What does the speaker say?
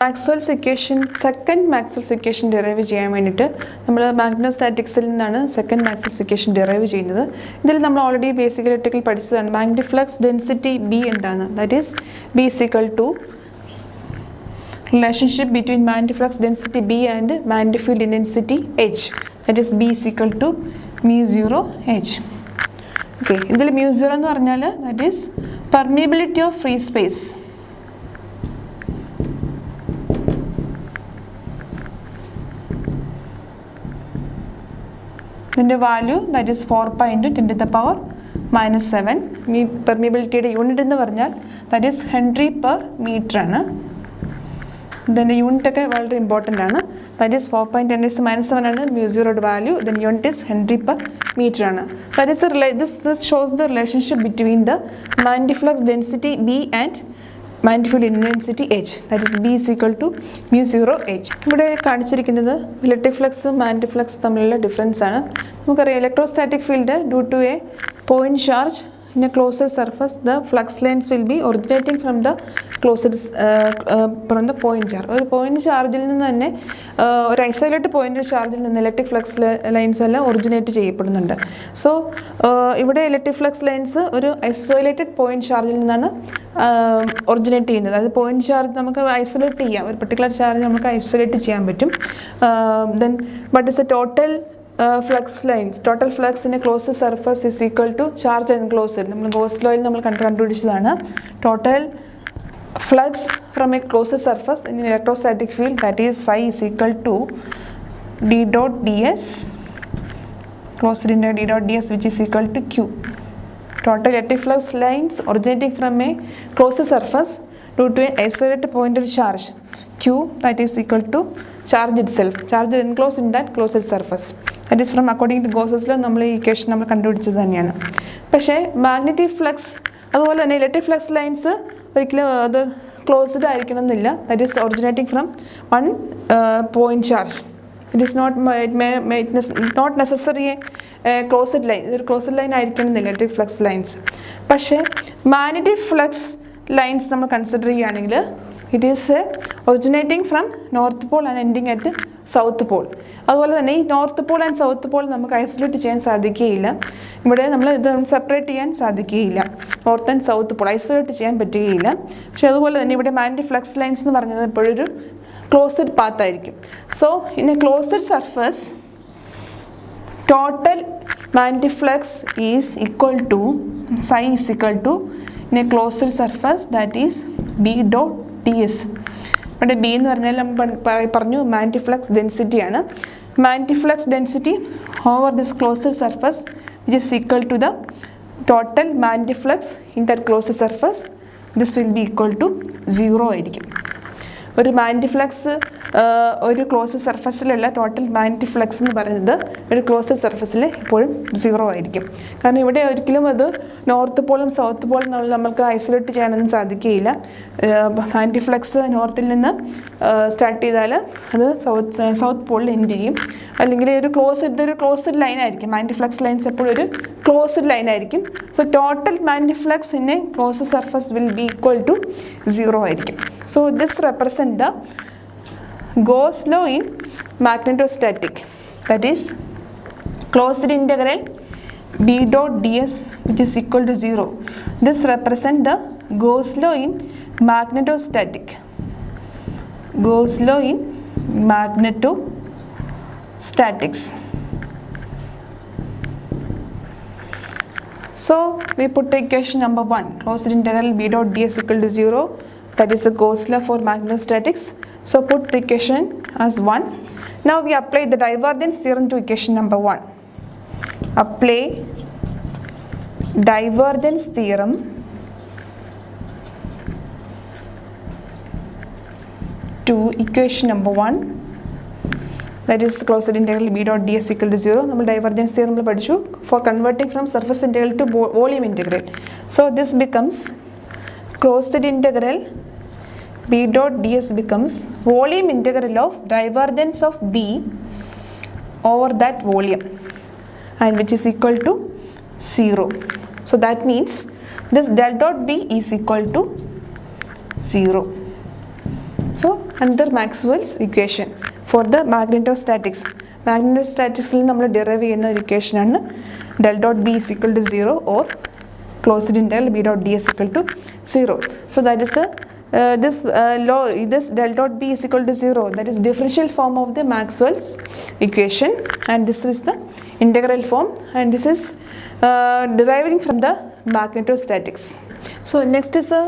Maxwell's equation, second Maxwell's equation derive ചെയ്യാൻ വേണ്ടിയിട്ട് നമ്മൾ മാഗ്നറ്റോസ്റ്റാറ്റിക്സിൽ നിന്നാണ് സെക്കൻഡ് മാക്സ്വെൽസ് ഇക്വേഷൻ ഡെറൈവ് ചെയ്യുന്നത്. ഇതിൽ നമ്മൾ ഓൾറെഡി ബേസിക് ഇലക്ട്രിക്കൽ പഠിച്ചതാണ്. മാഗ്നറ്റിക് ഫ്ലക്സ് ഡെൻസിറ്റി ബി എന്താണ്? That is B is equal to relationship between magnetic flux density B and magnetic field intensity H. That is B is equal to mu 0 H. Okay, ഇതിൽ mu 0 എന്ന് പറഞ്ഞാൽ that is permeability of free space. ഇതിൻ്റെ value that is 4 pi into 10 to the power minus 7. ഈ പെർമിയബിലിറ്റിയുടെ unit എന്ന് പറഞ്ഞാൽ ദാറ്റ് ഈസ് henry per metre ആണ്. ഇതിൻ്റെ യൂണിറ്റ് ഒക്കെ വളരെ ഇമ്പോർട്ടൻ്റ് ആണ്. ദാറ്റ് ഈസ് 4.10⁻⁻⁷ ആണ് mu 0യുടെ വാല്യൂ. ഇതിൻ്റെ unit is henry per metre ആണ്. That is this shows the relationship between the magnetic flux density B and magnetic field intensity H, that is B is equal to mu 0 H. ഇവിടെ കാണിച്ചിരിക്കുന്നത് electric ഫ്ലക്സും magnetic flux തമ്മിലുള്ള difference ആണ്. നമുക്കറിയാം electrostatic field due to a point charge in a closed surface, the flux lines will be originating from the point charge. ഒരു point ചാർജിൽ നിന്ന് തന്നെ ഒരു ഐസൊലേറ്റഡ് പോയിന്റ് ചാർജിൽ നിന്ന് ഇലക്ട്രിക് ഫ്ലക്സ് ലൈൻസ് എല്ലാം ഒറിജിനേറ്റ് ചെയ്യപ്പെടുന്നുണ്ട്. സോ ഇവിടെ ഇലക്ട്രിക് ഫ്ലക്സ് ലൈൻസ് ഒരു ഐസൊലേറ്റഡ് പോയിന്റ് ചാർജിൽ നിന്നാണ് ഒറിജിനേറ്റ് ചെയ്യുന്നത്. അത് പോയിന്റ് ചാർജ് നമുക്ക് ഐസൊലേറ്റ് ചെയ്യാം, ഒരു പെർട്ടിക്കുലർ ചാർജ് നമുക്ക് ഐസൊലേറ്റ് ചെയ്യാൻ പറ്റും. Then but it's A total flux lines, total flux in a closed surface is equal to charge enclosed. നമ്മൾ ഗോസ് ലോയിൽ നമ്മൾ കണ്ടുപിടിച്ചതാണ്. Total flux from a closed surface in an electrostatic field, that is psi is equal to d dot ds, closed in d dot ds, which is equal to q. Total electric flux lines originating from a closed surface due to an isolated point of charge q, that is equal to charge itself, charge enclosed in that closed surface. That is from according to Gauss's law നമ്മൾ ഈ equation നമ്മൾ കണ്ടുപിടിച്ചത് തന്നെയാണ്. പക്ഷേ magnetic flux അതുപോലെ തന്നെ electric flux lines ഒരിക്കലും അത് ക്ലോസ്ഡ് ആയിരിക്കണം എന്നില്ല. That is originating from one point charge. It is not necessary closed line. ഇതൊരു ക്ലോസ്ഡ് ലൈൻ ആയിരിക്കണം എന്നില്ല ഇലക്ട്രിക് ഫ്ലക്സ് ലൈൻസ്. പക്ഷേ മാഗ്നറ്റിക് ഫ്ലക്സ് ലൈൻസ് നമ്മൾ കൺസിഡർ ചെയ്യുകയാണെങ്കിൽ it is originating from north pole and ending at south pole. അതുപോലെ തന്നെ ഈ north pole and south pole നമുക്ക് ഐസൊലേറ്റ് ചെയ്യാൻ സാധിക്കുകയില്ല. ഇവിടെ നമ്മൾ ഇത് സെപ്പറേറ്റ് ചെയ്യാൻ സാധിക്കുകയില്ല. North and south pole isolate ചെയ്യാൻ പറ്റുകയില്ല. പക്ഷേ അതുപോലെ തന്നെ ഇവിടെ മാഗ്നറ്റിക് ഫ്ലക്സ് ലൈൻസ് എന്ന് പറഞ്ഞത് എപ്പോഴൊരു ക്ലോസ്ഡ് പാത്ത് ആയിരിക്കും. So in a closed surface total magnetic flux is equal to psi is equal to in a closed surface, that is B dot ds. ഇവിടെ ബി എന്ന് പറഞ്ഞാൽ നമ്മൾ പറഞ്ഞു മാഗ്നറ്റിക് ഫ്ലക്സ് ഡെൻസിറ്റി ആണ്. Magnetic flux density over this closed surface which is equal to the total magnetic flux in that closed surface. This will be equal to 0 ആയിരിക്കും. ഒരു magnetic flux ഒരു closed സർഫസിലുള്ള total magnetic flux എന്ന് പറയുന്നത് ഒരു closed സർഫസിൽ എപ്പോഴും 0 ആയിരിക്കും. കാരണം ഇവിടെ ഒരിക്കലും അത് നോർത്ത് പോളും സൗത്ത് പോളും നമുക്ക് ഐസൊലേറ്റ് ചെയ്യാനൊന്നും സാധിക്കുകയില്ല. മാഗ്നറ്റിക് ഫ്ലക്സ് നോർത്തിൽ നിന്ന് സ്റ്റാർട്ട് ചെയ്താൽ അത് സൗത്ത് പോളിൽ എൻഡ് ചെയ്യും. അല്ലെങ്കിൽ ഇതൊരു ക്ലോസ്ഡ് ലൈൻ ആയിരിക്കും. മാഗ്നറ്റിക് ഫ്ലക്സ് ലൈൻസ് എപ്പോഴും ഒരു ക്ലോസ്ഡ് ലൈൻ ആയിരിക്കും. So total magnetic flux in a closed surface will be equal to 0 ആയിരിക്കും. So this represent the Gauss law in magnetostatic, that is closed integral B dot ds which is equal to 0. This represents the Gauss law in magnetostatic. Gauss law in magnetostatics. So we put equation number 1, closed integral B dot ds equal to 0. That is the Gauss law for magnetostatics. So put the equation as 1. Now we apply the divergence theorem to equation number 1. Apply divergence theorem to equation number 1. That is closed integral B dot ds equal to 0. നമ്മൾ divergence theorem പഠിച്ചു for converting from surface integral to volume integral. So this becomes closed integral B dot ds becomes volume integral of divergence of B over that volume, and which is equal to 0. So that means this del dot B is equal to 0. So another Maxwell's equation for the magnetostatics. Magnetostatics നമ്മൾ derive ചെയ്യുന്ന ഒരു equation ആണ് del dot B is equal to 0 or closed integral B dot D is equal to 0. So that is this del dot B is equal to 0, that is differential form of the Maxwell's equation, and this is the integral form, and this is deriving from the magnetostatics. So next is a